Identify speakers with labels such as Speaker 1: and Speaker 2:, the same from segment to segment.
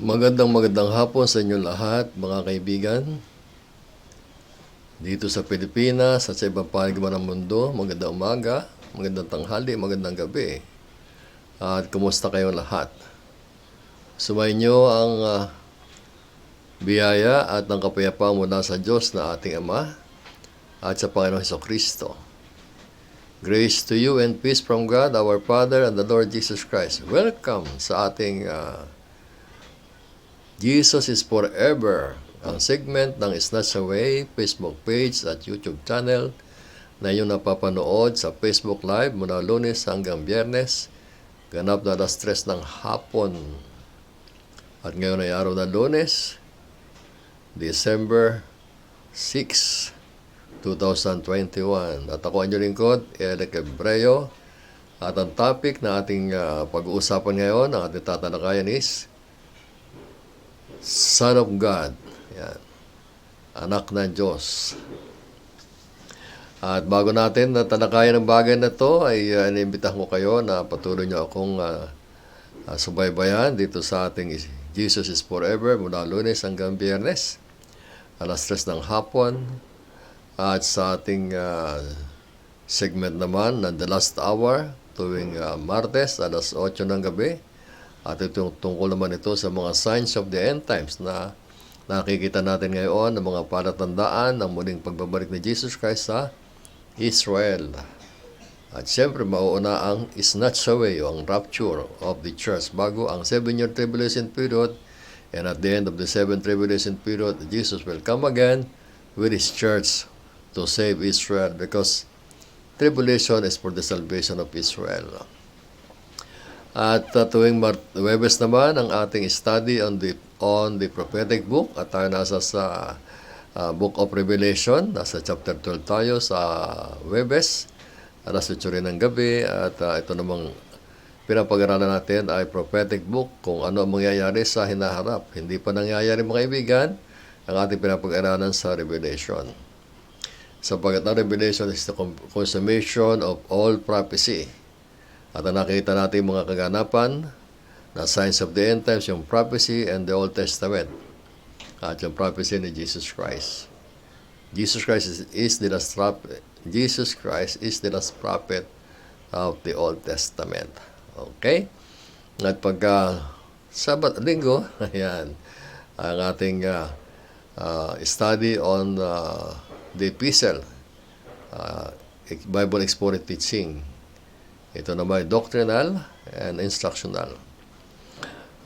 Speaker 1: Magandang hapon sa inyo lahat, mga kaibigan. Dito sa Pilipinas at sa ibang panig man ng mundo, magandang umaga, magandang tanghali, magandang gabi. At kumusta kayong lahat? Sumayin niyo ang biyaya at ang kapayapaan mula sa Diyos na ating Ama at sa Panginoong Hesukristo. Grace to you and peace from God, our Father, and the Lord Jesus Christ. Welcome sa ating Jesus is Forever, ang segment ng Snatch Away Facebook page at YouTube channel na inyong napapanood sa Facebook Live mula Lunes hanggang Biyernes, ganap na 3:00 ng hapon. At ngayon ay araw ng Lunes, December 6, 2021. At ako ang inyong lingkod, Eric Ebreo. At ang topic na ating pag-uusapan ngayon, ang ating tatalakayan is Son of God. Yan. Anak ng Diyos. At bago natin talakayan ang bagay na to, ay inimbitahan ko kayo na patuloy nyo akong subaybayan dito sa ating Jesus is Forever mula Lunes hanggang Biyernes, 3:00 ng hapon. At sa ating segment naman ng The Last Hour tuwing Martes, 8:00 ng gabi. At ito tungkol naman ito sa mga signs of the end times na nakikita natin ngayon ng mga palatandaan ng muling pagbabalik ni Jesus Christ sa Israel. At siyempre, mauuna ang snatch away o ang rapture of the church bago ang 7-year tribulation period. And at the end of the 7 tribulation period, Jesus will come again with His church to save Israel, because tribulation is for the salvation of Israel. At tuwing Webes naman ang ating study on the prophetic book, at tayo nasa sa Book of Revelation, nasa chapter 12 tayo sa Webes, 8:00 rin ng gabi. At ito namang pinapag-aralan natin ay prophetic book, kung ano ang mangyayari sa hinaharap. Hindi pa nangyayari, mga kaibigan, ang ating pinapag-aralan sa Revelation. Sapagkat ang Revelation is the consummation of all prophecy. At nakita natin mga kaganapan na signs of the end times, yung prophecy and the Old Testament. At yung prophecy ni Jesus Christ. Jesus Christ is the last prophet. Jesus Christ is the last prophet of the Old Testament. Okay? At pagka Sabat, Linggo, ayan, ang ating study on the Epistle, Bible Expositive Teaching. Ito naman doctrinal and instructional.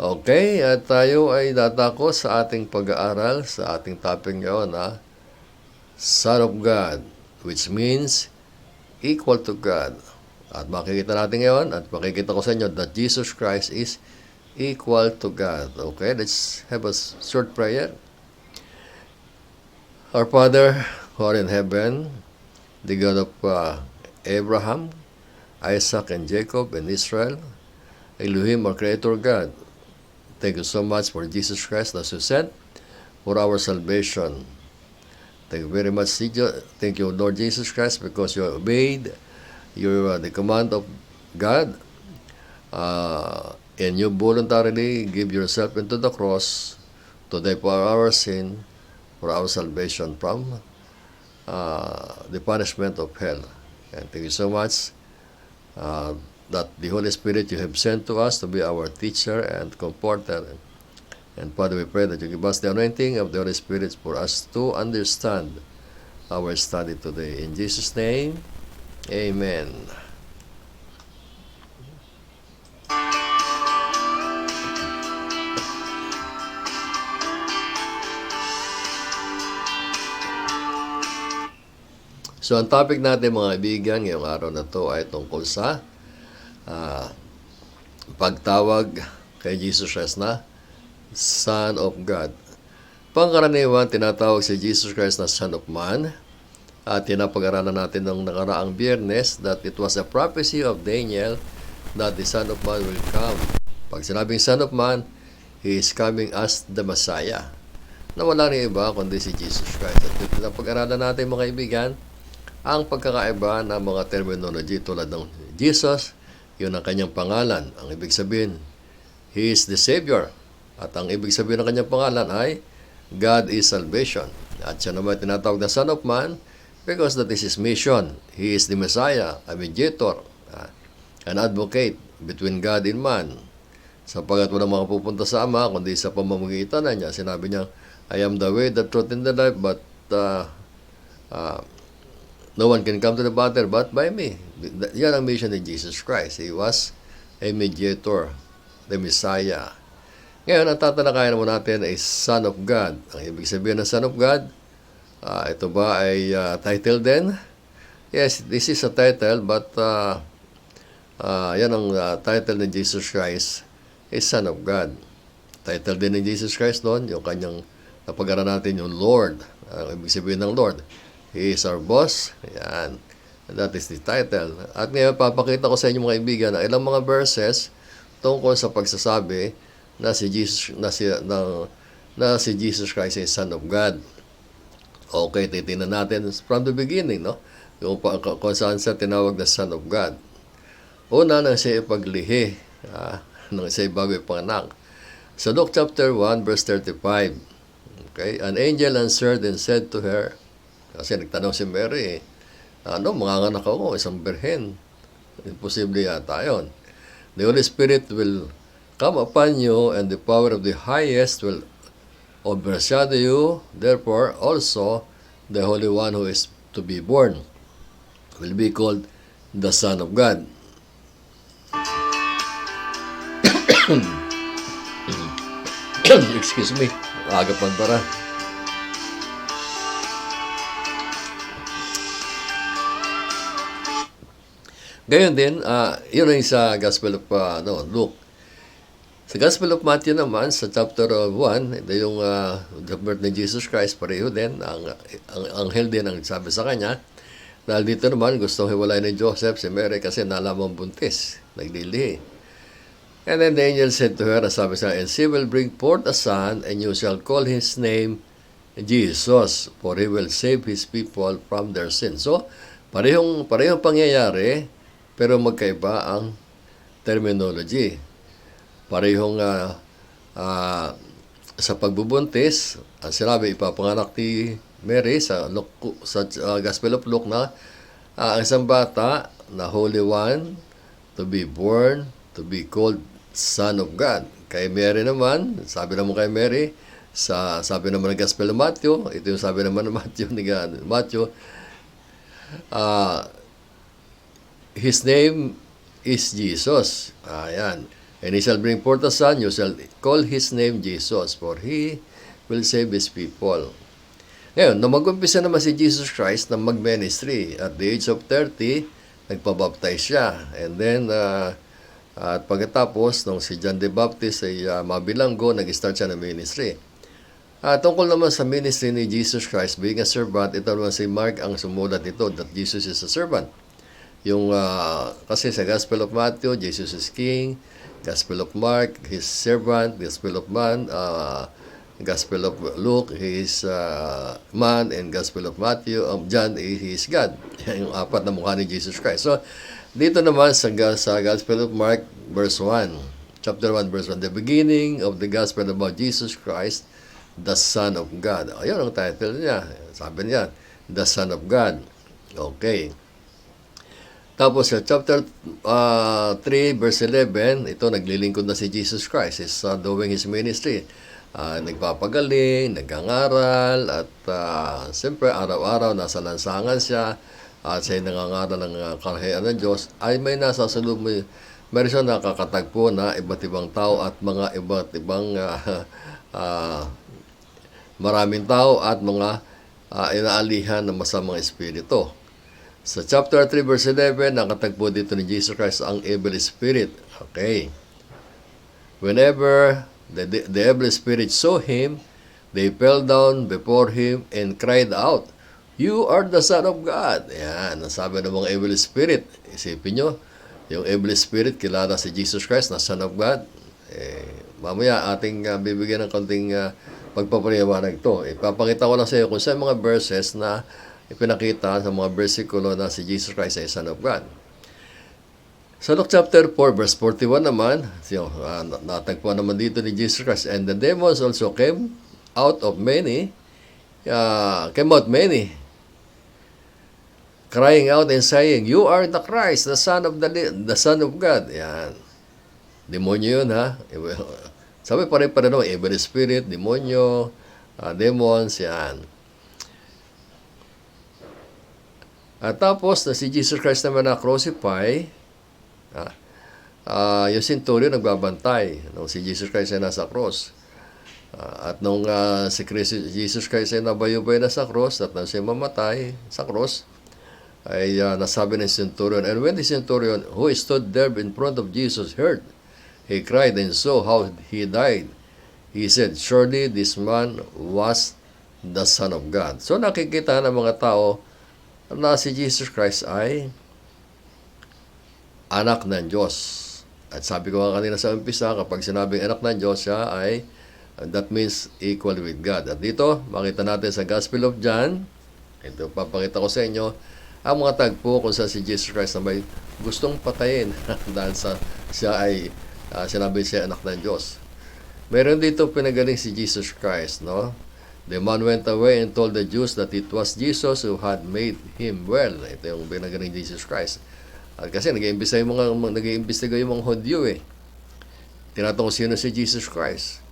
Speaker 1: Okay, at tayo ay dadako sa ating pag-aaral sa ating topic ngayon na Son of God, which means equal to God. At makikita natin ngayon, at makikita ko sa inyo that Jesus Christ is equal to God. Okay, let's have a short prayer. Our Father, who art in heaven, the God of Abraham, Isaac and Jacob and Israel, Elohim, our Creator God, thank you so much for Jesus Christ that you sent for our salvation. Thank you very much, thank you, Lord Jesus Christ, because you obeyed the command of God, and you voluntarily give yourself into the cross to die for our sin, for our salvation from the punishment of hell. And thank you so much that the Holy Spirit you have sent to us to be our teacher and comforter. And Father, we pray that you give us the anointing of the Holy Spirit for us to understand our study today. In Jesus' name, Amen. So, ang topic natin, mga kaibigan, ngayong araw na to ay tungkol sa pagtawag kay Jesus Christ na Son of God. Pangkaraniwan, tinatawag si Jesus Christ na Son of Man. At tinapag-aralan natin ng nakaraang Biyernes that it was a prophecy of Daniel that the Son of Man will come. Pag sinabing Son of Man, He is coming as the Messiah. Na wala rin iba kundi si Jesus Christ. At tinapag-aralan natin, mga kaibigan, ang pagkakaiba ng mga terminology tulad ng Jesus, yun ang kanyang pangalan. Ang ibig sabihin, He is the Savior. At ang ibig sabihin ng kanyang pangalan ay God is salvation. At siya naman tinatawag na Son of Man because that is His mission. He is the Messiah, a mediator, an advocate between God and man. Sapagat walang makapupunta sa Ama kundi sa pamamagitan na niya. Sinabi niya, I am the way, the truth, and the life, but no one can come to the Father but by me. Yan ang mission ni Jesus Christ. He was a mediator, the Messiah. Ngayon, ang tatalakayan naman natin ay Son of God. Ang ibig sabihin ng Son of God, ito ba ay title din? Yes, this is a title, but yan ang title ni Jesus Christ, is Son of God. Title din ni Jesus Christ doon, yung kanyang napag-aralan natin yung Lord. Ang ibig sabihin ng Lord, He is our boss. Yan. And that is the title. At ngayon, papakita ko sa inyo mga kaibigan na ilang mga verses tungkol sa pagsasabi na si Jesus Christ is Son of God. Okay, titingnan natin from the beginning, no? Kung saan siya tinawag na Son of God. Una, nang siya ipaglihi, nang siya bago ipanganak. Sa Luke chapter 1, verse 35, okay, an angel answered and said to her, kasi nagtanong si Mary, manganganak ako, isang birhen. Imposible yata yun. The Holy Spirit will come upon you, and the power of the highest will overshadow you. Therefore, also, the Holy One who is to be born will be called the Son of God. Excuse me, aga pa para. Gayon din, yun ay sa Gospel of Luke. Sa Gospel of Matthew naman, sa chapter 1, ito yung the birth ni Jesus Christ, pareho din, ang anghel din ang sabi sa kanya, dahil dito naman gustong hiwalay ni Joseph si Mary kasi nalamang buntis, nagdilihi. And then the angel said to her, sabi sa and she will bring forth a son, and you shall call his name Jesus, for he will save his people from their sins. So, parehong pangyayari, pero magkaiba ang terminology. Parehong sa pagbubuntis, ang sinabi ipapanganak ni Mary sa Gospel of Luke na ang isang bata na Holy One to be born, to be called Son of God. Kay Mary naman, sabi naman kay Mary, sabi naman ng Gospel of Matthew, ito yung sabi naman ng Matthew, His name is Jesus. Ayan. And he shall bring forth a son, you shall call his name Jesus, for he will save his people. Ngayon, nung mag-umpisa naman si Jesus Christ na mag-ministry, at the age of 30, nagpabaptize siya. And then, at pagkatapos, nung si John the Baptist ay mabilanggo, nag-start siya ng ministry. Tungkol naman sa ministry ni Jesus Christ, being a servant, ito naman si Mark ang sumulat ito, that Jesus is a servant. Yung kasi sa Gospel of Matthew, Jesus is king. Gospel of Mark, his servant. Gospel of Gospel of Luke, he is man. And Gospel of Matthew, John, he is God. Yung apat na mukha ni Jesus Christ. So, dito naman sa Gospel of Mark, verse 1. Chapter 1, verse 1. The beginning of the Gospel about Jesus Christ, the Son of God. Ayun ang title niya. Sabi niya, the Son of God. Okay. Tapos sa chapter 3, verse 11, ito naglilingkod na si Jesus Christ. He's doing his ministry. Nagpapagaling, nagangaral, at siyempre araw-araw nasa lansangan siya. At siya nangangaral ng kahayaan ng Diyos. Ay may nasa salubong, meron siya nakakatagpo na iba't ibang tao at mga iba't ibang maraming tao at mga inaalihan ng masamang espiritu. Sa chapter 3, verse 11, nakatagpo dito ni Jesus Christ ang evil spirit. Okay. Whenever the evil spirit saw him, they fell down before him and cried out, "You are the Son of God." Yan, nasabi ng mga evil spirit. Isipin nyo, yung evil spirit, kilala si Jesus Christ na Son of God. Mamaya ating bibigyan ng konting pagpapaliwanag ito. Ipapakita ko lang sa iyo kung saan mga verses na ipinakita sa mga versikulo na si Jesus Christ ay Son of God. Sa Luke chapter 4, verse 41 naman, natagpuan naman dito ni Jesus Christ, and the demons also came out many, crying out and saying, "You are the Christ, the Son of God." Yan. Demonyo yun, ha? Sabi pare-pare naman, evil spirit, demonyo, demons, yan. At tapos, na si Jesus Christ naman na-crucify, yung centurion nagbabantay nung si Jesus Christ ay nasa cross. At nung si Jesus Christ ay nabayubay na sa cross at nang siya mamatay sa cross, ay nasabi ng centurion, and when the centurion who stood there in front of Jesus heard, he cried and saw how he died. He said, "Surely this man was the Son of God." So nakikita ng mga tao na si Jesus Christ ay anak ng Diyos. At sabi ko nga kanina sa umpisa, kapag sinabing anak ng Diyos, siya ay, that means equal with God. At dito, makita natin sa Gospel of John, ito papakita ko sa inyo, ang mga tagpo kung sa si Jesus Christ na may gustong patayin dahil siya ay, sinabi siya anak ng Diyos. Meron dito pinagaling si Jesus Christ, no? The man went away and told the Jews that it was Jesus who had made him well. Ito yung pinagaling Jesus Christ. At kasi nag-iimbestiga yung mga Hudyo eh. Tinatanong sino si Jesus Christ.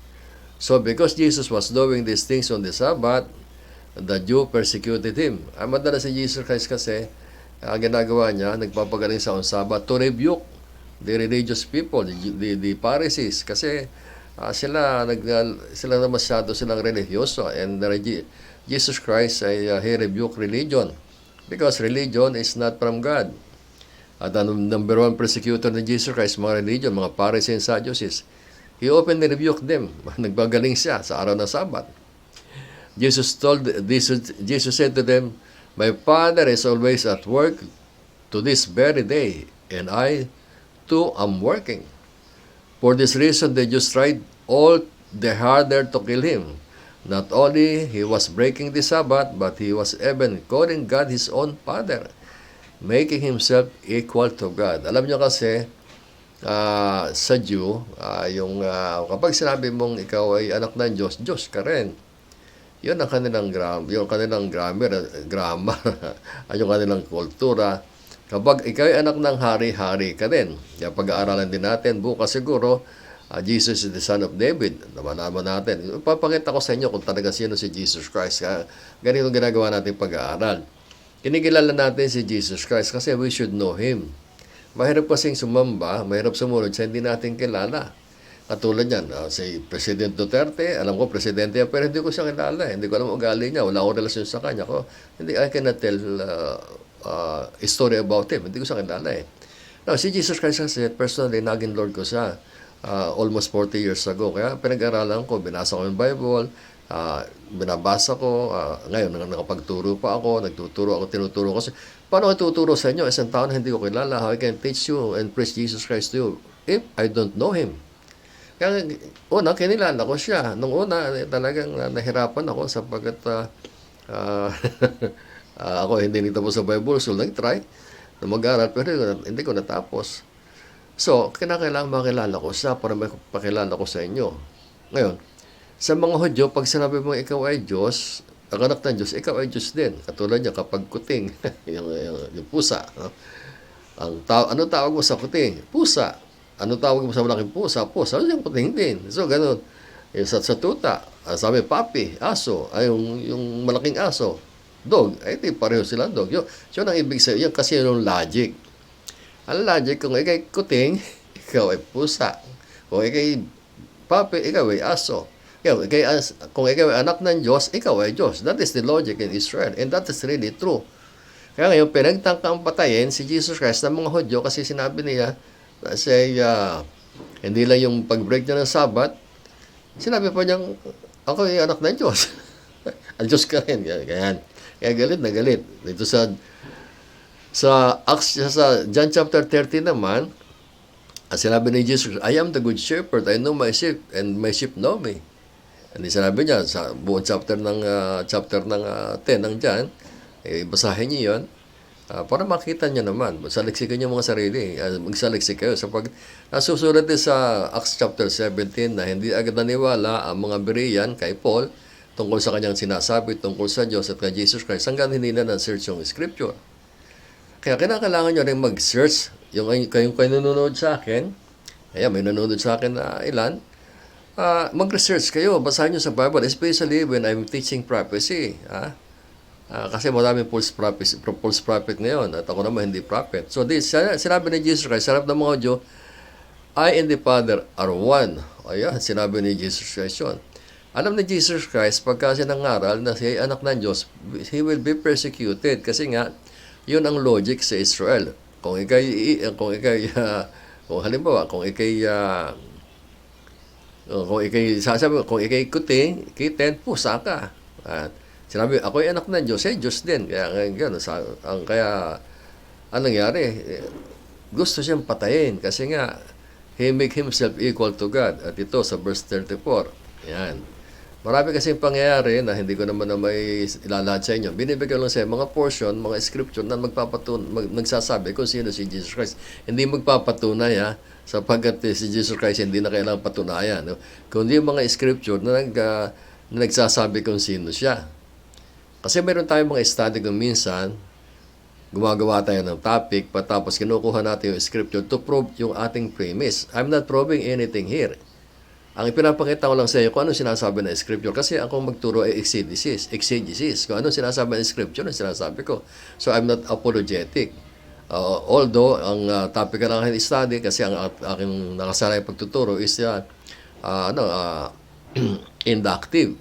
Speaker 1: So because Jesus was doing these things on the Sabbath, the Jew persecuted him. Madalas si Jesus Christ kasi, ginagawa niya, nagpapagaling sa on Sabbath to rebuke the religious people, the Pharisees. Kasi sila na masyado silang religyoso. And Jesus Christ ay he rebuked religion. Because religion is not from God. At ang number one persecutor ni Jesus Christ, mga religion, mga Pharisees and Sadducees, he openly rebuked them. Nagbagaling siya sa araw ng Sabat. Jesus said to them, "My Father is always at work to this very day, and I too am working." For this reason, the Jews tried all the harder to kill him. Not only he was breaking the Sabbath, but he was even calling God his own Father, making himself equal to God. Alam niyo kasi, sa Jew, kapag sinabi mong ikaw ay anak ng Diyos, Diyos ka rin. Yun ang kanilang grammar, at yung kanilang kultura. Kapag ikaw ay anak ng hari-hari ka din. Kaya pag-aaralan din natin, bukas siguro, Jesus is the Son of David. Naman natin. Ipapakita ko sa inyo kung talaga sino si Jesus Christ. Ganito ginagawa natin pag-aaral. Kinikilala natin si Jesus Christ kasi we should know Him. Mahirap kasing sumamba, mahirap sumunod sa hindi natin kilala. Katulad yan, si President Duterte, alam ko presidente yan, pero hindi ko siya kilala. Hindi ko alam ugali niya, wala akong relasyon sa kanya. I cannot tell a story about him. Hindi ko siya kilala eh. Now, si Jesus Christ kasi, personally, naging Lord ko siya almost 40 years ago. Kaya pinag-aralan ko, binasa ko yung Bible, binabasa ko, ngayon nakapagturo pa ako, tinuturo ko. Paano ko tuturo sa inyo? Isang tao na hindi ko kilala, how I can teach you and preach Jesus Christ to you if I don't know Him? Kaya kinilala ko siya. Nung una, talagang nahirapan ako sapagkat ako hindi nagtapos sa Bible, so nag-try na mag-aral, pero hindi ko natapos. So, kinakailangan makilala ko siya para makapakilala ko sa inyo. Ngayon, sa mga Hudyo, pag sinabi mo ikaw ay Diyos, ang anak ng Diyos, ikaw ay Diyos din. Katulad niya kapag kuting, yung pusa. No? Ano tawag mo sa kuting? Pusa. Ano tawag mo sa malaking pusa? Pusa. Ano yung kuting din? So, ganun. Sa tuta, sabi, papi, aso. Yung malaking aso. Dog. Ay, di pareho silang dog. Yun ang ibig sabihin. Yan kasi yung logic. Ang logic, kung ikay kuting, ikaw ay pusa. Kung ikay papi, ikaw ay aso. Kung ikaw ay anak ng Diyos, ikaw ay Diyos. That is the logic in Israel. And that is really true. Kaya ngayon, pinagtangkang patayin si Jesus Christ ng mga Hudyo kasi sinabi niya, hindi lang yung pag-break niya ng Sabbath, sinabi pa niyang, ako ay anak ng Diyos. Ang Diyos ka rin. Kaya galit na galit. Dito sa John chapter 30 naman, sinabi ni Jesus, I am the good shepherd. I know my sheep and my sheep know me. And sinabi niya sa buong chapter ng 10 ng John, basahin niyo yun. Para makita nyo naman, saliksikan nyo mga sarili, magsaliksik kayo. Nasusulat din sa Acts chapter 17 na hindi agad naniwala ang mga Berean kay Paul tungkol sa kanyang sinasabi, tungkol sa Diyos at kay Jesus Christ, hanggang hindi na na-search yung scripture. Kaya kailangan nyo rin mag-search. Kayong nanonood sa akin, may nanonood sa akin na ilan, mag-research kayo, basahin nyo sa Bible, especially when I'm teaching prophecy. Kasi maraming false prophet ngayon at ako naman hindi prophet. So sinabi ni Jesus Christ, sarap ng mga audio, I and the Father are one. Ayan, sinabi ni Jesus Christ yun. Alam ni Jesus Christ, pagka sinangaral na siya ay anak ng Diyos, He will be persecuted. Kasi nga, yun ang logic sa Israel. Kung halimbawa, kung ikay kitin, pusa ka. At sinabi, ako ay anak ng Diyos, Diyos din. Kaya anong nangyari? Gusto siyang patayin kasi nga, He make Himself equal to God. At ito sa verse 34. Yan. Marami kasing pangyayari na hindi ko naman na may ilalahad sa inyo. Binibigyan lang sa mga portion, mga scripture na nagsasabi kung sino si Jesus Christ. Hindi magpapatunay sapagkat si Jesus Christ hindi na kailangang patunayan. No? Kundi yung mga scripture na nagsasabi kung sino siya. Kasi meron tayong mga study kung minsan, gumagawa tayo ng topic, patapos kinukuha natin yung scripture to prove yung ating premise. I'm not proving anything here. Ang ipinapakita ko lang sa iyo kung anong sinasabi ng scripture. Kasi akong magturo ay exegesis. Kung anong sinasabi ng scripture, ang sinasabi ko. So, I'm not apologetic. Although, ang topic ka lang study, kasi ang aking nakasanay pagtuturo is inductive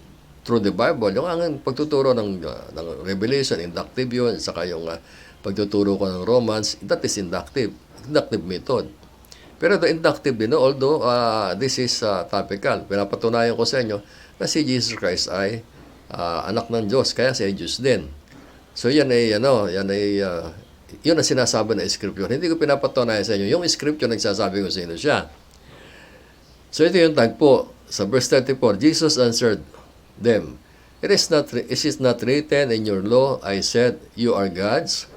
Speaker 1: through the Bible. Yung ang pagtuturo ng Revelation, inductive yun. Saka yung pagtuturo ko ng Romans, that is inductive method. Pero ito inductive din, although this is topical. Pinapatunayan ko sa inyo na si Jesus Christ ay anak ng Diyos, kaya siya ay Diyos din. So yan ang sinasabi ng scripture. Hindi ko pinapatunayan sa inyo. Yung scripture nagsasabi ko sino siya. So ito yung tagpo. Sa verse 34, Jesus answered them, It is not written in your law, I said, you are gods.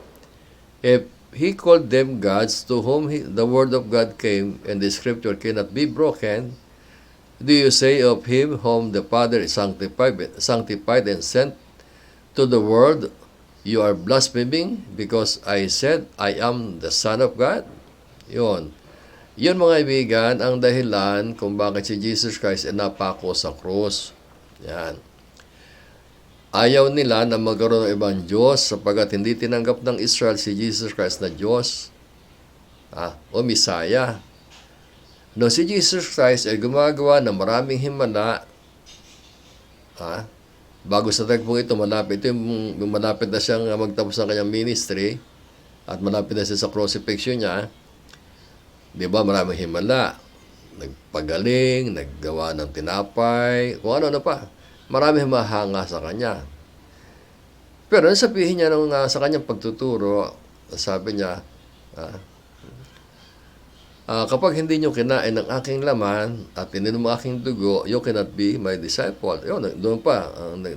Speaker 1: If He called them gods to whom the word of God came, and the scripture cannot be broken, do you say of Him whom the Father sanctified and sent to the world, you are blaspheming because I said, I am the Son of God? Yun mga ibigan, ang dahilan kung bakit si Jesus Christ ay napako sa krus. Yan. Ayaw nila na magkaroon ng ibang Diyos sapagkat hindi tinanggap ng Israel si Jesus Christ na Diyos o Messiah. No, si Jesus Christ ay gumagawa ng maraming himala bago sa tagpong ito, malapit na siyang magtapos ng kanyang ministry at malapit na siya sa crucifixion niya. Di ba, maraming himala. Nagpagaling, naggawa ng tinapay, kung ano pa. Marami humahanga sa kanya. Pero sabihin niya sa kanyang pagtuturo, sabi niya, kapag hindi nyo kinain ng aking laman at ininom ang aking dugo, you cannot be my disciple. Yun, doon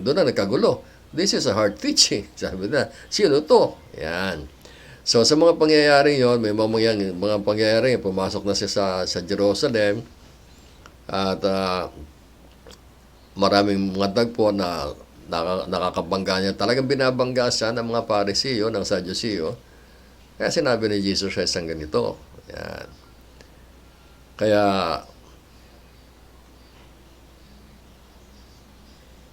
Speaker 1: na nagkagulo. This is a hard teaching. Sabi na, sino to? Yan. So sa mga pangyayari yon, may mga pangyayari, pumasok na siya sa Jerusalem at maraming mga tagpo na nakakabangga niya. Talagang binabangga siya ng mga Pariseo, ng Sadduceo. Kaya sinabi ni Jesus Christ ang ganito. Yan. Kaya,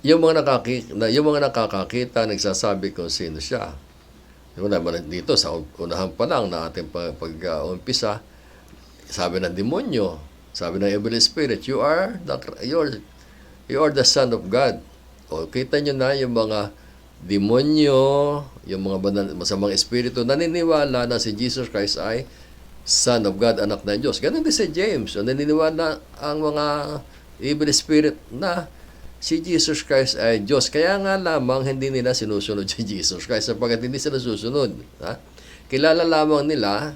Speaker 1: yung mga nakakakita, nagsasabi kung sino siya. Dito, sa unahan pa lang na ating pag-umpisa, sabi ng demonyo, sabi ng evil spirit, you are the Son of God. O, kita nyo na yung mga demonyo, yung mga masamang espiritu, naniniwala na si Jesus Christ ay Son of God, anak ng Diyos. Ganun din si James. So, naniniwala ang mga evil spirit na si Jesus Christ ay Diyos. Kaya nga lamang hindi nila sinusunod si Jesus Christ sapagkat hindi sila susunod. Kilala lamang nila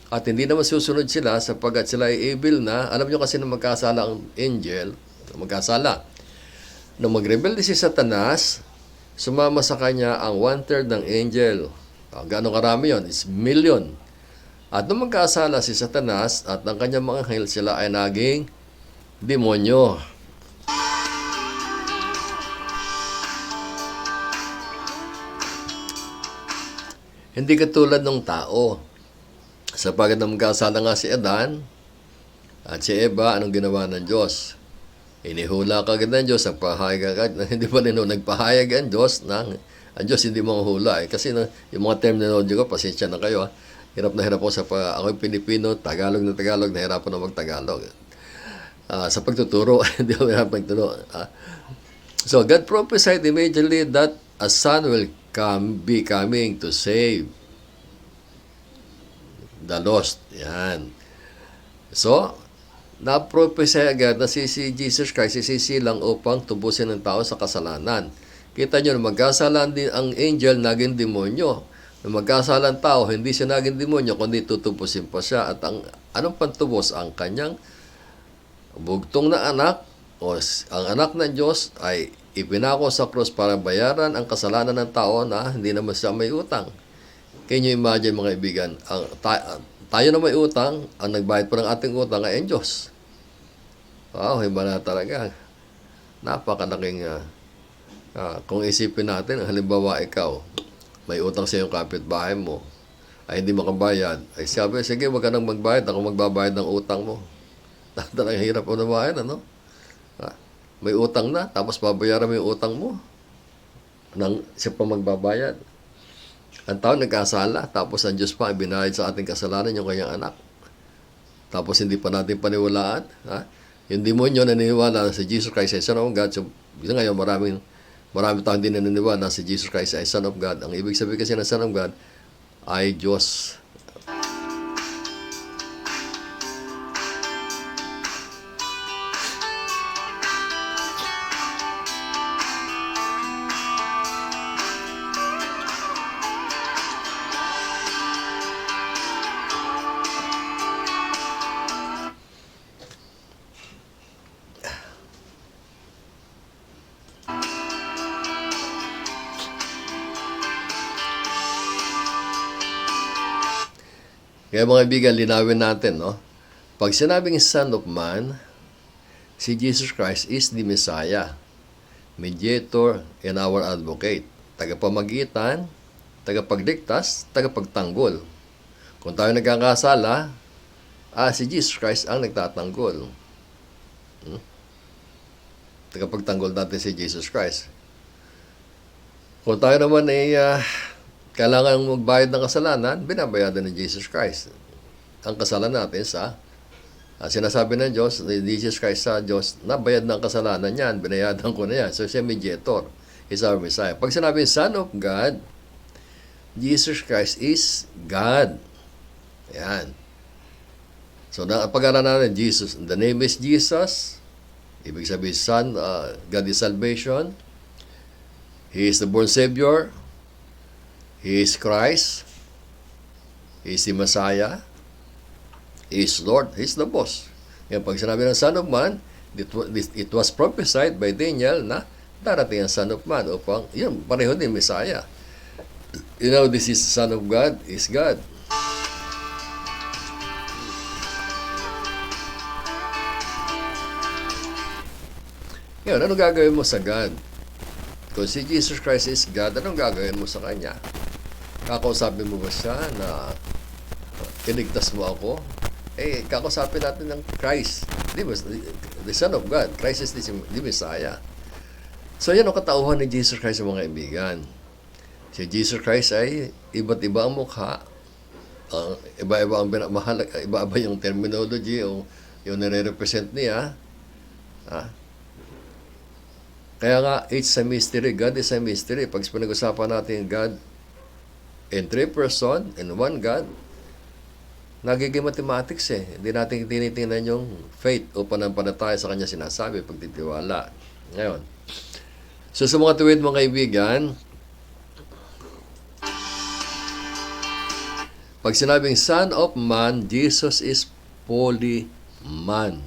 Speaker 1: at hindi naman susunod sila sapagkat sila ay evil na. Alam nyo kasi na magkasala ang angel, magkasala. Nung mag-rebelde si Satanas, sumama sa kanya ang 1/3 ng angel. Gaano karami yon? Is million. At nung magkasala si Satanas at ang kanyang mga anghel, sila ay naging demonyo. Hindi katulad ng tao. Sapagkat nung magkasala nga si Adan at si Eva, anong ginawa ng Diyos? Inihula kagad ng Diyos, nagpahayag agad. Hindi pa rin nagpahayag ang Diyos ang Diyos hindi manghula. Kasi yung mga terminology ko, pasensya na kayo. Hirap na hirap ako ako'y Pilipino, Tagalog na Tagalog, nahirapan na mag-Tagalog. Sa pagtuturo, hindi ako hirap magturo. So, God prophesied immediately that a son will be coming to save the lost. Yan. So, na-prophesy agad na si Jesus Christ, lang upang tubusin ng tao sa kasalanan. Kita nyo, magkasalan din ang angel, naging demonyo. Nung magkasalan tao, hindi siya naging demonyo, kundi tutubusin pa siya. At anong pantubos? Ang kanyang bugtong na anak, o ang anak ng Diyos, ay ipinako sa krus para bayaran ang kasalanan ng tao na hindi naman siya may utang. Can you imagine, mga ibigan, tayo na may utang, ang nagbayad po ng ating utang ay ang Diyos. Wow, iba na talaga. Napakalaking, kung isipin natin, halimbawa ikaw, may utang sa iyong kapitbahay mo, ay hindi makabayad, ay sabi, sige, wag ka nang magbayad, ako magbabayad ng utang mo. Talagang hirap po na bayad, ano? May utang na, tapos babayaran mo yung utang mo. Siya pa magbabayad. Ang tao nagkasala, tapos ang Diyos pa ay binayad sa ating kasalanan yung kanyang anak. Tapos hindi pa natin paniwalaan. Yung demonyo naniniwala na si Jesus Christ ay Son of God. So, ngayon marami tao hindi naniniwala na si Jesus Christ ay Son of God. Ang ibig sabihin kasi ng Son of God ay Diyos. Kaya mga kaibigan, linawin natin, no? Pag sinabing Son of Man, si Jesus Christ is the Messiah, mediator and our advocate, tagapamagitan, tagapagligtas, tagapagtanggol. Kung tayo nagkakasala, si Jesus Christ ang nagtatanggol. Tagapagtanggol natin si Jesus Christ. Kung tayo naman ay kailangan magbayad ng kasalanan, binabayadan ng Jesus Christ ang kasalanan natin sa sinasabi ng Diyos, Jesus Christ sa Diyos, nabayad ng kasalanan niyan, binayadan ko na yan. So siya mediator, is our Messiah. Pag sinabi Son of God, Jesus Christ is God. Yan. So pag-aralan natin, Jesus, the name is Jesus, ibig sabihin Son, God is salvation, He is the born Savior, He is Christ, He is the Messiah, He is Lord, He is the boss. Yan, pag sinabi ng Son of Man, it was prophesied by Daniel na darating ang Son of Man upang, yun, pareho din Messiah. You know, this is Son of God, is God. Yan, ano gagawin mo sa God? Kung si Jesus Christ is God, anong gagawin mo sa Kanya? Kakausapin mo ba siya na iligtas mo ako? Kakausapin natin ng Christ, the Son of God. Christ is the Messiah. So yan ang katauhan ni Jesus Christ, mga kaibigan. Si Jesus Christ ay iba't iba ang mukha. Iba-iba ang iba-iba yung terminology o yung nire-represent niya. Kaya nga, it's a mystery. God is a mystery. Pag pinag-usapan natin God in 3 person, in 1 God, nagiging mathematics eh. Hindi natin tinitingnan yung faith o pananampalataya sa Kanya sinasabi, pagtitiwala. Ngayon, so sa mga tuwid mga kaibigan, pag sinabing Son of Man, Jesus is fully man.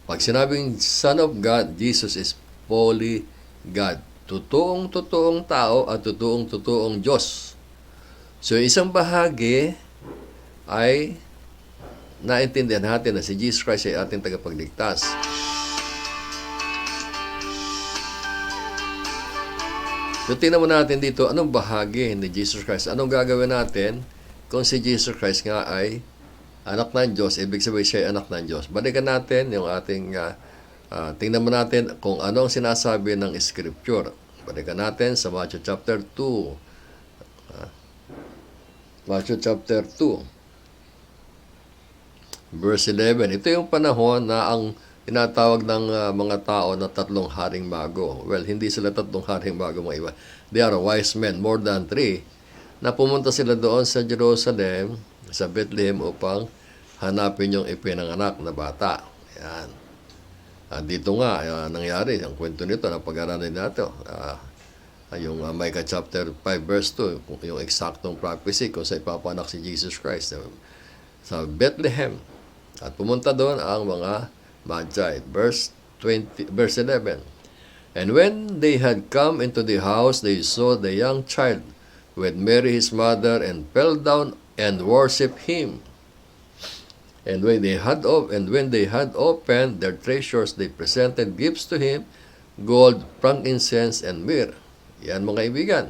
Speaker 1: Pag sinabing Son of God, Jesus is fully God. Totoong-totoong tao at totoong-totoong Diyos. So, isang bahagi ay naintindihan natin na si Jesus Christ ay ating tagapagligtas. So, tingnan mo natin dito, anong bahagi ni Jesus Christ? Anong gagawin natin kung si Jesus Christ nga ay anak ng Diyos? Ibig sabihin siya ay anak ng Diyos. Balikan natin yung ating, tingnan mo natin kung anong sinasabi ng Scripture. Balikan natin sa Matthew chapter 2. Matthew chapter 2. Verse 11. Ito yung panahon na ang tinatawag ng mga tao na tatlong haring bago. Well, hindi sila tatlong haring bago mga iba. They are wise men, more than 3, na pumunta sila doon sa Jerusalem, sa Bethlehem upang hanapin yung ipinanganak na bata. Yan. Dito nga, nangyari, ang kwento nito, napag-aralan natin. Yung Micah chapter 5 verse 2, yung eksaktong prophecy kung sa ipapanak si Jesus Christ sa Bethlehem. At pumunta doon ang mga Magi. Verse 11. And when they had come into the house, they saw the young child with Mary his mother, and fell down and worshipped him. And when they had opened their treasures, they presented gifts to him, gold, frankincense, and myrrh. Yan mga kaibigan.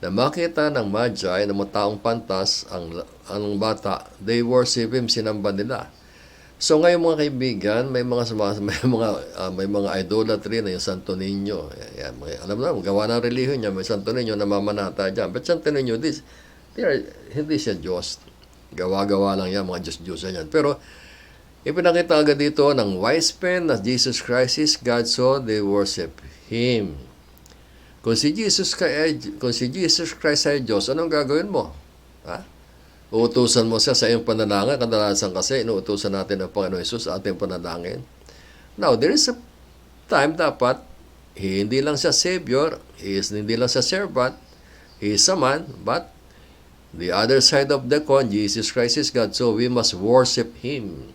Speaker 1: Na makita ng Magi na mga taong pantas ang bata, they worship him, sinamba nila. So ngayon mga kaibigan, may mga idolatry na yung Santo Niño. Yan, alam mo, gawa ng relihiyon niya, may Santo Niño na mamanata dyan. But Santo Niño, hindi siya Diyos. Gawa-gawa lang yan, mga Diyos-Diyosan yan. Pero ipinakita agad dito ng wise men na Jesus Christ is God, so they worship Him. Kung si Jesus Christ ay Diyos, anong gagawin mo? Ha? Uutusan mo siya sa iyong panalangin. Kadalasan kasi, inuutusan natin ang Panginoon Jesus sa ating panalangin. Now, there is a time dapat, hindi lang siya Savior, hindi lang siya servant, He is a man, but the other side of the coin, Jesus Christ is God, so we must worship Him.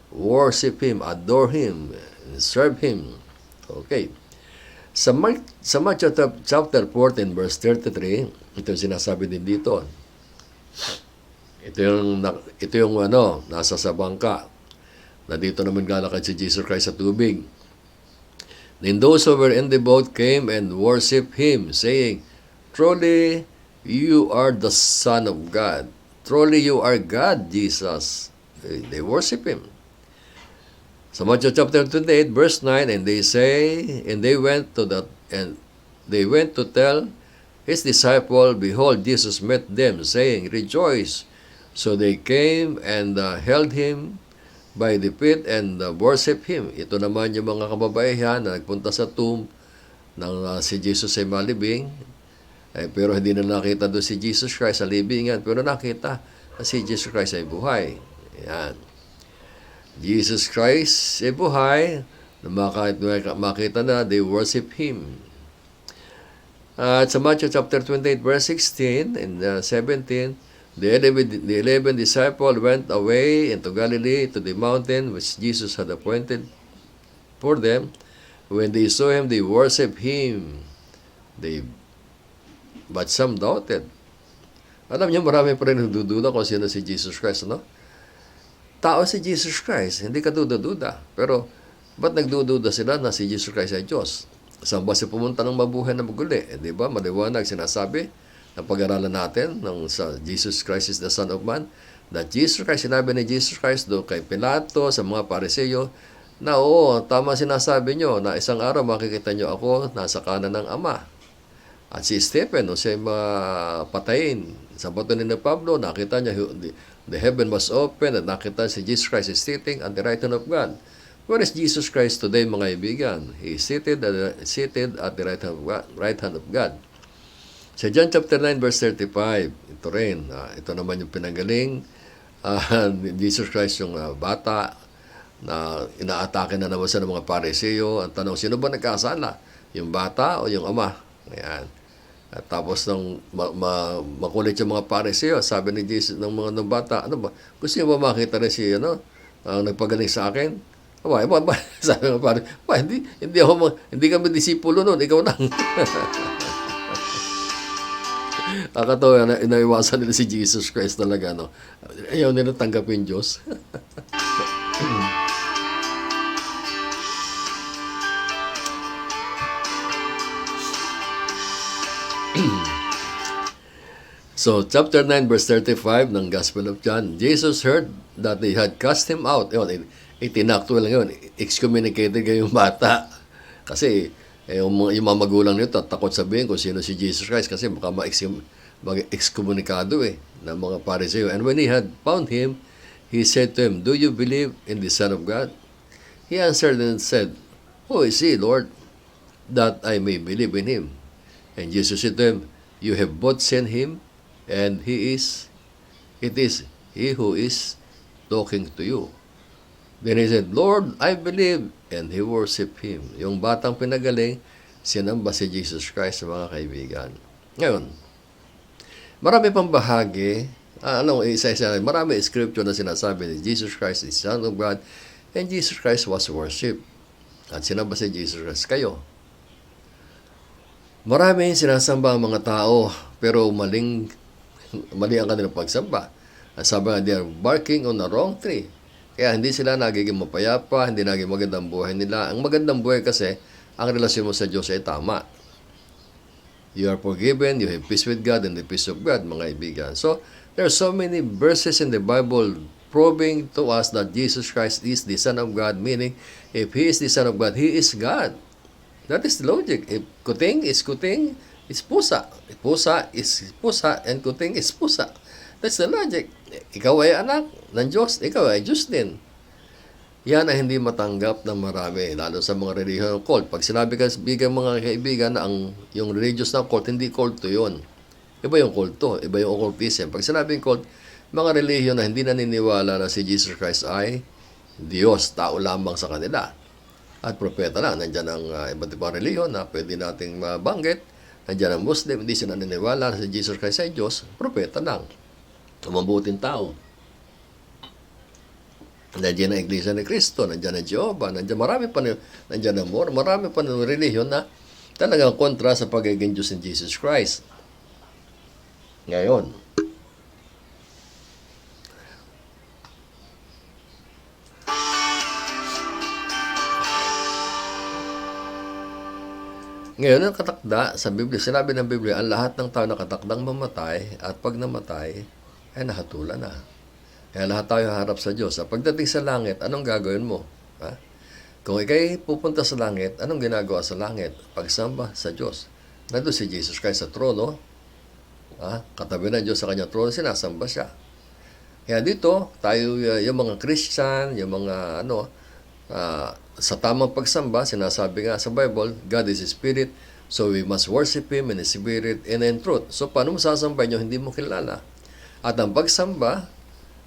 Speaker 1: Worship Him, adore Him, serve Him. Okay. Sa Matthew chapter 14, verse 33, ito sinasabi din dito. Ito yung nasa sa bangka. Na dito naman galakad si Jesus Christ sa tubig. Then those who were in the boat came and worshiped Him, saying, Truly, you are the Son of God. Truly, you are God, Jesus. They worship Him. Sa Matthew chapter 28, verse 9, and they went to tell His disciple, Behold, Jesus met them, saying, Rejoice. So they came and held Him by the feet and worship Him. Ito naman yung mga kababaihan na nagpunta sa tomb ng si Jesus ay malibing. Pero hindi na nakita doon si Jesus Christ sa libingan. Pero nakita na si Jesus Christ ay buhay. Yan. Jesus Christ ay buhay. Makita na, they worship Him. At sa Matthew chapter 28, verse 16 and 17, The 11 disciples went away into Galilee to the mountain which Jesus had appointed for them. When they saw Him, they worshipped Him. But some doubted. Alam niyo, marami pa rin nagdududa kung sino si Jesus Christ, no? Tao si Jesus Christ, hindi ka duda-duda. Pero, ba't nagdududa sila na si Jesus Christ ay Diyos? Saan ba siya pumunta ng mabuhay na maguli? Di ba? Maliwanag sinasabi na pag-aralan natin sa Jesus Christ is the Son of Man, that Jesus Christ, sinabi ni Jesus Christ doon kay Pilato, sa mga Pariseo, na oo, tama sinasabi nyo, na isang araw makikita nyo ako nasa kanan ng Ama. At si Stephen, siya mapatayin. Sa bato ni Pablo, nakita niya, the heaven was open, at nakita si Jesus Christ is sitting at the right hand of God. Where is Jesus Christ today, mga ibigan? He is seated at the right hand of God. Sa John chapter 9, verse 35, ito rin, ito naman yung pinanggaling, Jesus Christ yung bata, na inaatake na naman siya ng mga Pariseo. Ang tanong, sino ba nagkasala? Yung bata o yung ama? Ayan. At tapos nang makulit yung mga Pariseo, sabi ni Jesus ng mga bata, ano ba? Gusto niyo ba makita rin si ang nagpagaling sa akin? Sabi ng Pariseo, hindi kami disipulo noon, ikaw lang. Akatawa na inaiwasan nila si Jesus Christ talaga, no? Ayaw nila tanggapin Diyos. So, chapter 9, verse 35 ng Gospel of John, Jesus heard that they had cast him out. Yun, itinakto lang yun. Excommunicated kayo yung bata. Kasi, yung mga magulang nito, takot sabihin kung sino si Jesus Christ kasi baka mag-excommunicado ng mga Pariseo. And when he had found him, he said to him, "Do you believe in the Son of God?" He answered and said, "Who is he, Lord, that I may believe in him?" And Jesus said to him, "You have both seen him, and it is he who is talking to you." Then he said, "Lord, I believe," and he worshiped him. Yung batang pinagaling, sinamba si Jesus Christ, mga kaibigan. Ngayon, marami pang bahagi, isa-isa, marami scripture na sinasabi ni Jesus Christ is Son of God, and Jesus Christ was worshipped. At sinamba si Jesus Christ kayo. Marami sinasamba ang mga tao, pero mali ang kanilang pagsamba. Ang sabi nga, they are barking on the wrong tree. Kaya hindi sila nagiging mapayapa, hindi naging magandang buhay nila. Ang magandang buhay kasi, ang relasyon mo sa Diyos ay tama. You are forgiven, you have peace with God, and the peace of God, mga kaibigan. So, there are so many verses in the Bible proving to us that Jesus Christ is the Son of God, meaning, if He is the Son of God, He is God. That is the logic. If kuting is kuting, it's pusa. Pusa is pusa, and kuting is pusa. That's the logic. Ikaw ay anak ng Diyos, ikaw ay Diyos din. Yan ay hindi matanggap ng marami, lalo sa mga religious cult. Pag sinabi ka, mga kaibigan, na yung religious na cult, hindi culto yun. Iba yung culto, iba yung occultism. Pag sinabing cult, mga relihiyon na hindi naniniwala na si Jesus Christ ay Diyos, tao lamang sa kanila. At propeta lang. Nandiyan ang iba't ibang relihiyon na pwede nating mabanggit. Nandiyan ang Muslim, hindi sila naniniwala na si Jesus Christ ay Diyos, propeta lang. Mabuting tao. Nandiyan ang Iglesia ni Cristo, nandiyan ang Jehovah, nandiyan ang Mor, marami pa ng relihiyon na talagang kontra sa pagiging Diyos ni Jesus Christ. Ngayon, ang katakda sa Biblia, sinabi ng Biblia, ang lahat ng tao nakatakdang mamatay at pag namatay, ay nahatulan na. Kaya lahat tayo harap sa Diyos. Sa pagdating sa langit, anong gagawin mo? Ha? Kung ikay pupunta sa langit, anong ginagawa sa langit? Pagsamba sa Diyos. Nandun si Jesus Christ sa trono. Katabi ng Diyos sa kanyang trono, sinasamba siya. Kaya dito, tayo, yung mga Christian, yung mga sa tamang pagsamba, sinasabi nga sa Bible, God is a spirit, so we must worship Him in spirit and in truth. So, paano mo sasambay nyo? Hindi mo kilala. At ang pagsamba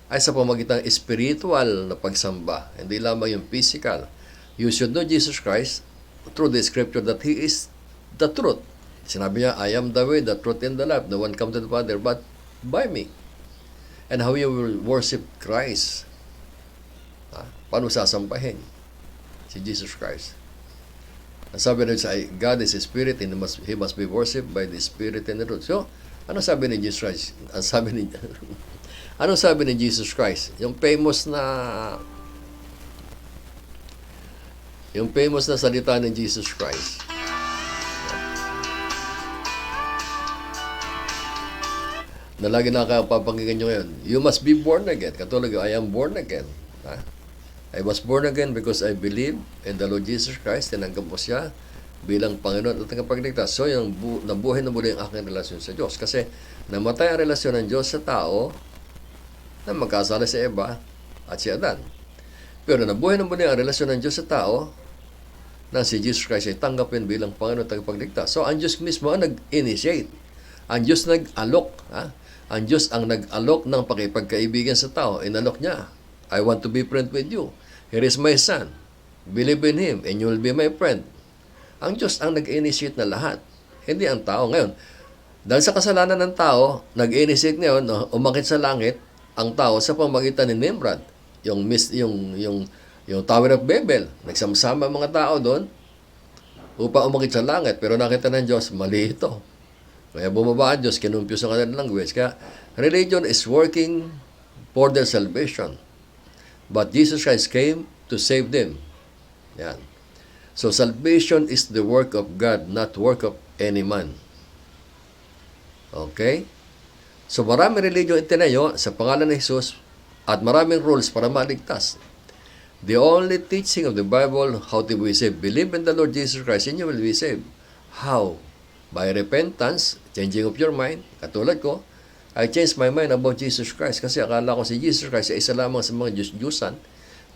Speaker 1: ay sa pamamagitan spiritual na pagsamba, hindi lamang yung physical. You should know Jesus Christ through the scripture that He is the truth. Sinabi niya, I am the way, the truth, and the life. No one comes to the Father but by me. And how you will worship Christ? Paano sasampahin si Jesus Christ? Ang sabi na sa God is a spirit and He must be worshipped by the Spirit and the truth. So, ano sabi ni Jesus Christ? Ano sabi ni Jesus Christ? Yung famous na salita ni Jesus Christ. Na lagi nakapapakinggan nyo ngayon. You must be born again. Katulad, I am born again. I was born again because I believe in the Lord Jesus Christ. Tinanggap mo siya bilang Panginoon at tagapagligtas. So, yung nabuhay na muli ang aking relasyon sa Diyos. Kasi namatay ang relasyon ng Diyos sa tao na magkasala si Eva at si Adan. Pero nabuhay na muli ang relasyon ng Diyos sa tao na si Jesus Christ ay tanggapin bilang Panginoon at tagapagligtas. So, ang Diyos mismo ang nag-initiate. Ang Diyos nag-alok. Ang Diyos ang nag-alok ng pakipagkaibigan sa tao. Inalok niya. I want to be friend with you. Here is my son. Believe in Him and you will be my friend. Ang Diyos ang nag-initiate na lahat. Hindi ang tao. Ngayon, dahil sa kasalanan ng tao, nag-initiate ngayon, umakit sa langit, ang tao sa pamagitan ni Nimrod. Yung Tower of Babel. Nagsama-sama mga tao doon upang umakit sa langit. Pero nakita ng Diyos, mali ito. Kaya bumaba ang Diyos, kinumpyus ang kanilang language. Kaya religion is working for their salvation. But Jesus Christ came to save them. Yan. So salvation is the work of God, not work of any man. Okay? So maraming religion itinayo sa pangalan ni Jesus at maraming rules para maligtas. The only teaching of the Bible, how to be saved, believe in the Lord Jesus Christ and you will be saved. How? By repentance, changing of your mind. Katulad ko, I changed my mind about Jesus Christ kasi akala ko si Jesus Christ ay isa lamang sa mga Diyos-Diyusan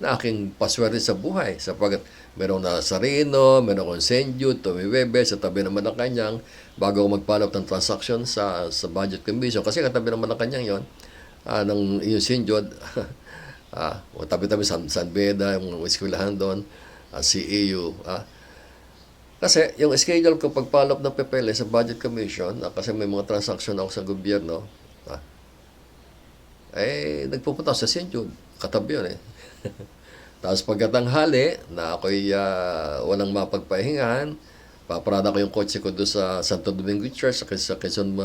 Speaker 1: na aking paswerte sa buhay. Sapagkat merong Nazareno, merong St. Jude, tumiwebe sa tabi ng Malacanang bago ako magpalap ng transaction sa budget commission. Kasi katabi ng Malacanang yon, ng yung St. Jude, tabi-tabi San Beda, yung eskwelahan doon, CEU. Kasi yung schedule ko pagpalap ng PPL sa budget commission, kasi may mga transaction ako sa gobyerno, nagpupunta ako sa St. Jude. Katabi yun eh. Tapos pagkatanghali na ako'y walang mapagpahingahan, paparada ko yung kotse ko doon sa Santo Domingo Church sa Quezon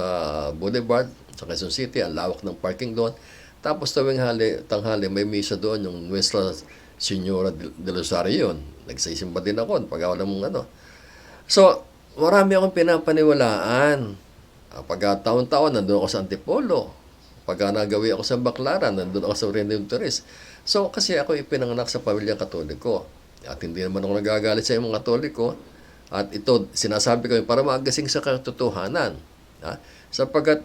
Speaker 1: Boulevard, sa Quezon City, ang lawak ng parking doon. Tapos tanghali, may misa doon, yung Nuestra Señora de Rosario yun. Nagsisimba din ako, pag-awala mong ano. So, marami akong pinapaniwalaan. Pagka taon-taon, nandun ako sa Antipolo. Pagka nagawi ako sa Baclaran, nandun ako sa Redemptoris. So, kasi ako ipinanganak sa pamilyang Katoliko. At hindi naman ako nagagalit sa mga Katoliko. At ito, sinasabi ko para maagasing sa katotohanan. Sapagkat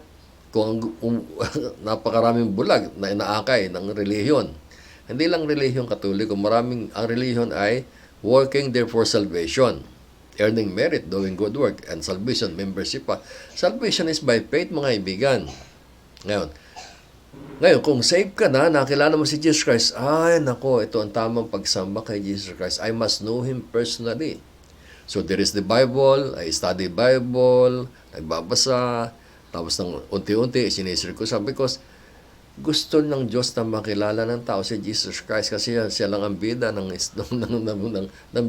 Speaker 1: kung napakaraming bulag na inaakay ng relihiyon. Hindi lang relihiyong Katoliko, ang relihiyon ay working there for salvation. Earning merit, doing good work, and salvation, membership pa. Salvation is by faith, mga kaibigan. Ngayon, kung save ka na, nakilala mo si Jesus Christ, ay, nako, ito ang tamang pagsamba kay Jesus Christ. I must know Him personally. So, there is the Bible, I study Bible, nagbabasa, tapos ng unti-unti, sinisir ko sabi ko, gusto ng Diyos na makilala ng tao si Jesus Christ kasi siya lang ang bida ng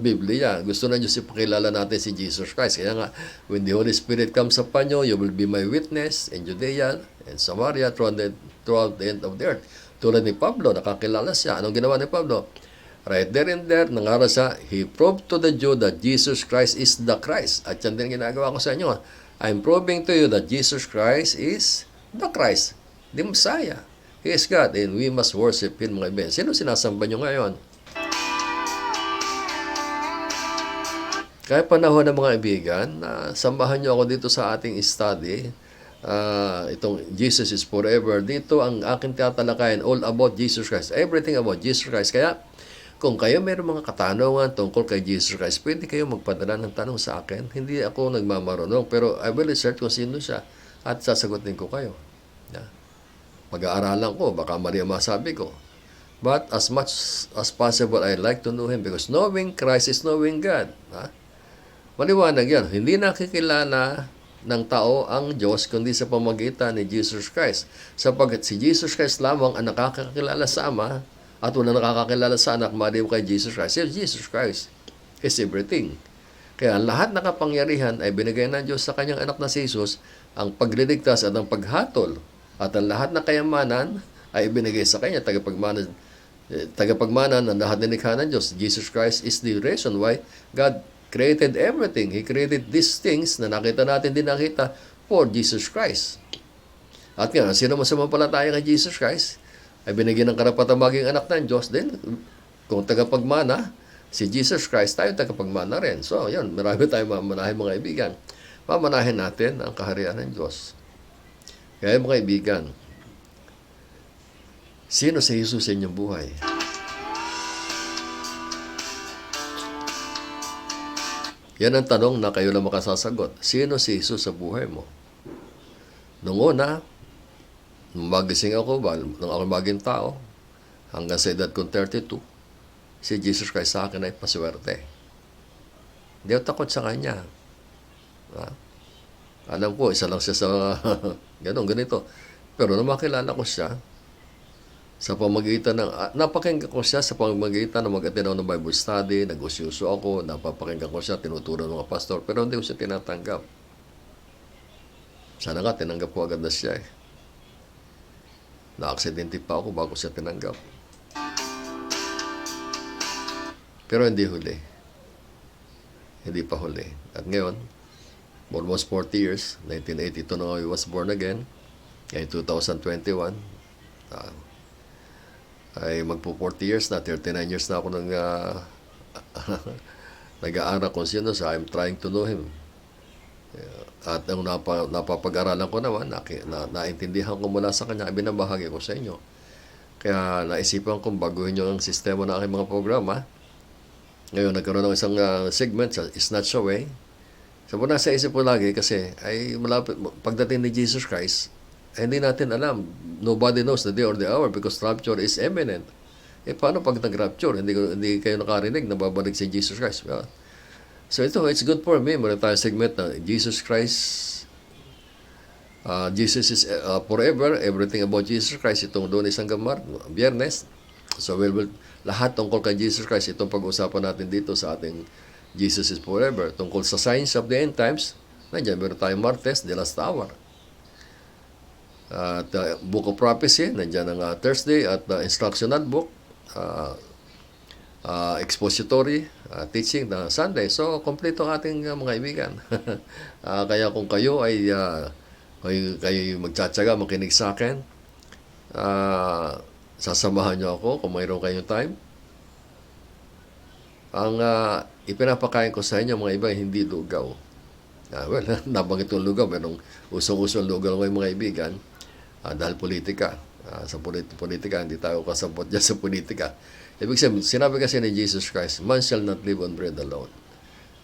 Speaker 1: Biblia. Gusto ng Diyos ipakilala natin si Jesus Christ. Kaya nga, when the Holy Spirit comes upon you, you will be my witness in Judea and Samaria throughout the end of the earth. Tulad ni Pablo, nakakilala siya. Anong ginawa ni Pablo? Right there and there, nangaral siya, he proved to the Jew that Jesus Christ is the Christ. At yan din ginagawa ko sa inyo. I'm proving to you that Jesus Christ is the Christ, the Messiah. He is God and we must worship Him, mga iben. Sino sinasamba nyo ngayon? Kaya panahon ng mga ibigan, sambahan nyo ako dito sa ating study. Itong Jesus is Forever. Dito ang aking tatalakayan, all about Jesus Christ. Everything about Jesus Christ. Kaya, kung kayo mayroong mga katanungan tungkol kay Jesus Christ, pwede kayo magpadala ng tanong sa akin. Hindi ako nagmamarunong, pero I will research kung sino siya at sasagutin ko kayo. Pag-aaralan ko, baka mali ang masabi ko. But as much as possible, I like to know Him because knowing Christ is knowing God. Maliwanag yan. Hindi nakikilala ng tao ang Diyos kundi sa pamagitan ni Jesus Christ. Sapagkat si Jesus Christ lamang ang nakakakilala sa Ama at wala nakakakilala sa Anak maliw kay Jesus Christ. Si Jesus Christ is everything. Kaya lahat ng kapangyarihan ay binigay ng Diyos sa Kanyang anak na si Jesus, ang pagliligtas at ang paghatol. At ang lahat ng kayamanan ay ibinigay sa Kanya, tagapagmanan ng lahat ng likha ng Diyos. Jesus Christ is the reason why God created everything. He created these things na nakita natin, din nakita for Jesus Christ. At nga, sino masumampalataya kay Jesus Christ ay binigyan ng karapatang maging anak ng Diyos. Then, kung tagapagmana, si Jesus Christ, tayo tagapagmana rin. So, yun, marami tayong mamanahin, mga kaibigan. Mamanahin natin ang kaharian ng Diyos. Kaya mga kaibigan, sino si Jesus sa inyong buhay? Yan ang tanong na kayo lang makasasagot. Sino si Jesus sa buhay mo? Noong una, nung magising ako, nung ako maging tao, hanggang sa edad kong 32, si Jesus Christ sa akin ay paswerte. Hindi ako takot sa Kanya. Alam ko, isa lang siya sa ganito. Pero nung makilala ko siya, sa pamagitan ng, napakinggan ko siya sa pamagitan ng mag-attend ng Bible study, nag-usyuso ako, napapakinggan ko siya, tinuturo ng mga pastor, pero hindi ko siya tinatanggap. Sana nga, tinanggap ko agad na siya eh. Na-aksidente pa ako bago siya tinanggap. Pero hindi huli. Hindi pa huli. At ngayon, almost 40 years, 1982 na I was born again. Ngayon 2021, ay magpo 40 years na, 39 years na ako nang nag-aaral ko siya, so I'm trying to know Him. At ang napapag-aralan ko naman, naintindihan ko mula sa Kanya, binabahagi ko sa inyo. Kaya naisipan kong baguhin yung sistema ng aking mga programa. Ngayon, nagkaroon ng isang segment sa Snatch Away. So, nasa isip ko lagi kasi ay malapit, pagdating ni Jesus Christ, hindi natin alam. Nobody knows the day or the hour because rapture is imminent. Paano pag nag-rapture? Hindi kayo nakarinig na babalik si Jesus Christ. So it's good for me. Meron tayong segment na Jesus Christ, Jesus is forever, everything about Jesus Christ. Itong Lunes hanggang Biyernes. So lahat tungkol kay Jesus Christ, itong pag-usapan natin dito sa ating Jesus is forever. Tungkol sa signs of the end times, nandiyan meron tayong Martes, the last hour. At Book of Prophecy, nandiyan ang Thursday, at instructional book, expository teaching na Sunday. So, kompleto ang ating mga kaibigan. Kaya kung kayo ay kayo magtsatsaga, makinig sa akin, sasamahan nyo ako kung mayroon kayong time. Ang ipinapakain ko sa inyo, mga iba, hindi lugaw. Well, nabanggit yung lugaw, merong usong-usong lugaw ng mga kaibigan, dahil politika. Sa politika, hindi tayo kasabot dyan sa politika. Ibig sabihin, sinabi kasi ni Jesus Christ, man shall not live on bread alone,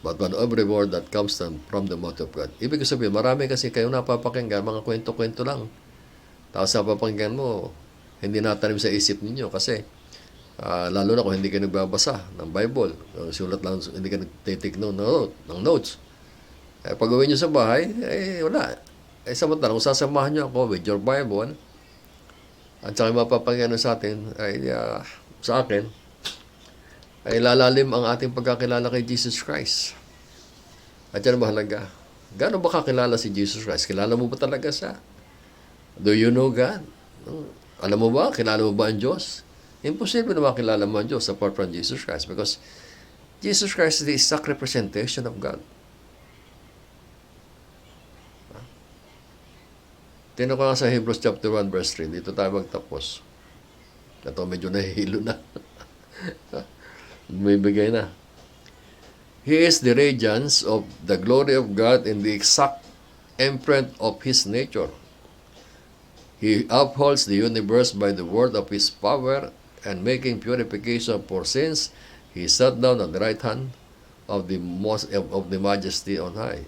Speaker 1: but on every word that comes from the mouth of God. Ibig sabihin, marami kasi kayong napapakinggan, mga kwento-kwento lang. Tapos napapakinggan mo, hindi natanim sa isip ninyo kasi lalo na kung hindi ka nagbabasa ng Bible, sulat lang, hindi ka nagtitake ng notes. Pag uwi nyo sa bahay, wala. Samantalang, kung sasamahan nyo ako with your Bible, at saka mapapagano sa atin, sa akin, ay lalalim ang ating pagkakilala kay Jesus Christ. At yan mahalaga. Gaano ba kakilala si Jesus Christ? Kilala mo ba talaga siya? Do you know God? Alam mo ba? Kilala mo ba ang Diyos? Imposible na makilala mo ang Diyos apart from Jesus Christ because Jesus Christ is the exact representation of God. Tingnan ko nga sa Hebrews chapter 1 verse 3. Dito tayo magtapos. Ito medyo nahihilo na. May bigay na. He is the radiance of the glory of God in the exact imprint of His nature. He upholds the universe by the word of His power, and making purification for sins, He sat down on the right hand of the Majesty on high.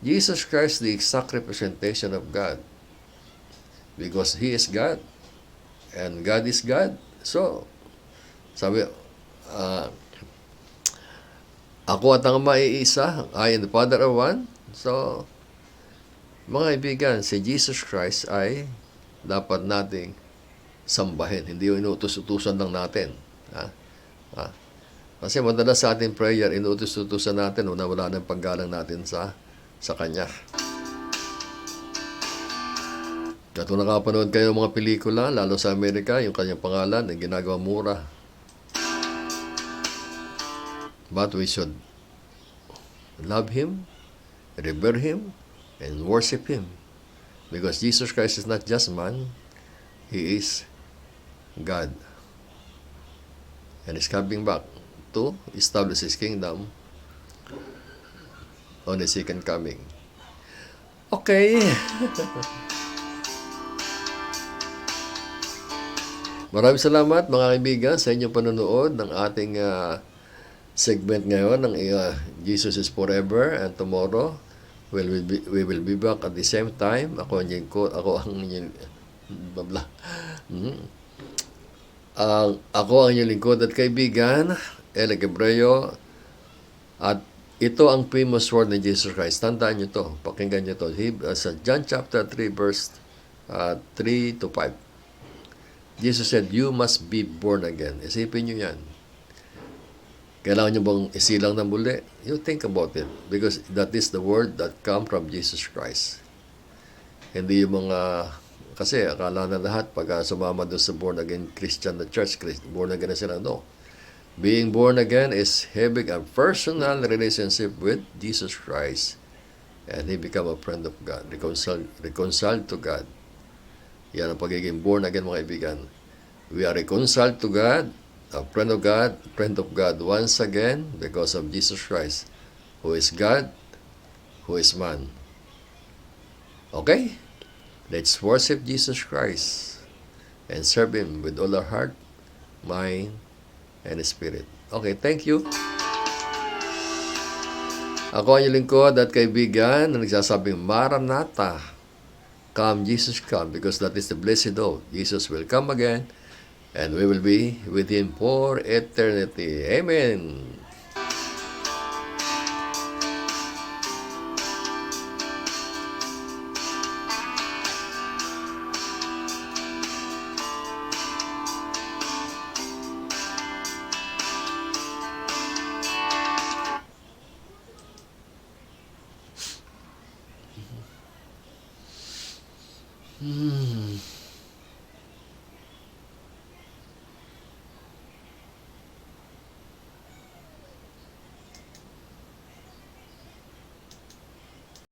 Speaker 1: Jesus Christ, the exact representation of God. Because He is God. And God is God. So, sabi, ako at ang Ama ay isa, I and the Father are one. So, mga kaibigan, si Jesus Christ ay dapat nating sambahin. Hindi yung inuutos-utusan lang natin. Kasi madalas sa ating prayer, inuutos-utusan natin, wala ng paggalang natin sa Kanya. At kung nakapanood kayo ng mga pelikula, lalo sa Amerika, yung kanyang pangalan ay ginagawa mura. But we should love Him, revere Him, and worship Him. Because Jesus Christ is not just man, He is God. And He's coming back to establish His kingdom on His second coming. Okay. Maraming salamat mga kaibigan sa inyong panonood ng ating segment ngayon ng Jesus is Forever, and tomorrow we will be back at the same time. Ako ang inyong lingkod at kaibigan, Eli Gabreo, at ito ang famous word ni Jesus Christ. Tandaan nyo to, pakinggan nyo to. Sa John chapter 3 verse 3 to 5. Jesus said, you must be born again. Isipin nyo yan. Kailangan nyo bang isilang ng muli? You think about it. Because that is the word that come from Jesus Christ. Hindi yung mga, kasi akala na lahat pag sumama doon sa born again Christian na church, born again na sila. No. Being born again is having a personal relationship with Jesus Christ. And he become a friend of God, reconciled to God. Yan ang pagiging born again, mga kaibigan. We are reconciled to God, a friend of God once again because of Jesus Christ, who is God, who is man. Okay? Let's worship Jesus Christ and serve Him with all our heart, mind, and spirit. Okay, thank you. Ako ang inyong lingkod at kaibigan na nagsasabing Maranatha. Come, Jesus, come, because that is the blessed hope. Jesus will come again, and we will be with Him for eternity. Amen.